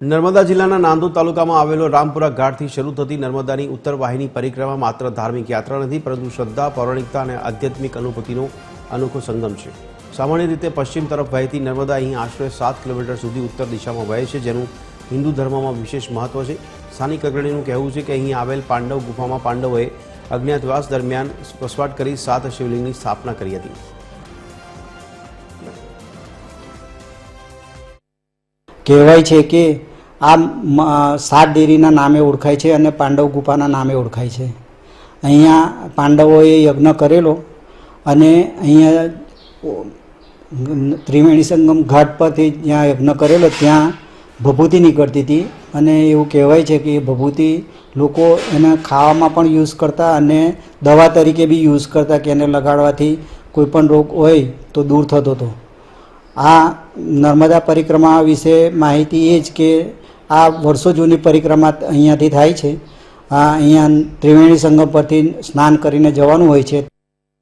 નર્મદા જિલ્લાના નાંદોદ તાલુકામાં આવેલો રામપુરા ઘાટથી શરૂ થતી નર્મદાની ઉત્તર વાહિની પરિક્રમા માત્ર ધાર્મિક યાત્રા નથી, પરંતુ શ્રદ્ધા, પૌરાણિકતા અને આધ્યાત્મિક અનુભૂતિનો અનોખો સંગમ છે। સામાન્ય રીતે પશ્ચિમ તરફ વહેતી નર્મદા અહીં આશરે 7 કિલોમીટર સુધી ઉત્તર દિશામાં વહે છે, જેનું હિન્દુ ધર્મમાં વિશેષ મહત્વ છે। સ્થાનિક અગ્રણીનું કહેવું છે કે અહીં આવેલ પાંડવ ગુફામાં પાંડવોએ અજ્ઞાતવાસ દરમિયાન વસવાટ કરી 7 શિવલિંગની સ્થાપના કરી હતી। કહેવાય છે કે આ સાત ડેરીના નામે ઓળખાય છે અને પાંડવ ગુફાના નામે ઓળખાય છે। અહીંયા પાંડવોએ યજ્ઞ કરેલો અને અહીંયા ત્રિવેણી સંગમ ઘાટ પરથી જ્યાં યજ્ઞ કરેલો ત્યાં ભભૂતિ નીકળતી હતી અને એવું કહેવાય છે કે એ ભભૂતિ લોકો એને ખાવામાં પણ યુઝ કરતા અને દવા તરીકે બી યુઝ કરતા કે એને લગાડવાથી કોઈ પણ રોગ હોય તો દૂર થતો હતો। આ નર્મદા પરિક્રમા વિશે માહિતી એ જ કે આ વર્ષો જૂની પરિક્રમા અહીંયાથી થાય છે। અહીંયા ત્રિવેણી સંગમ પરથી સ્નાન કરીને જવાનું હોય છે।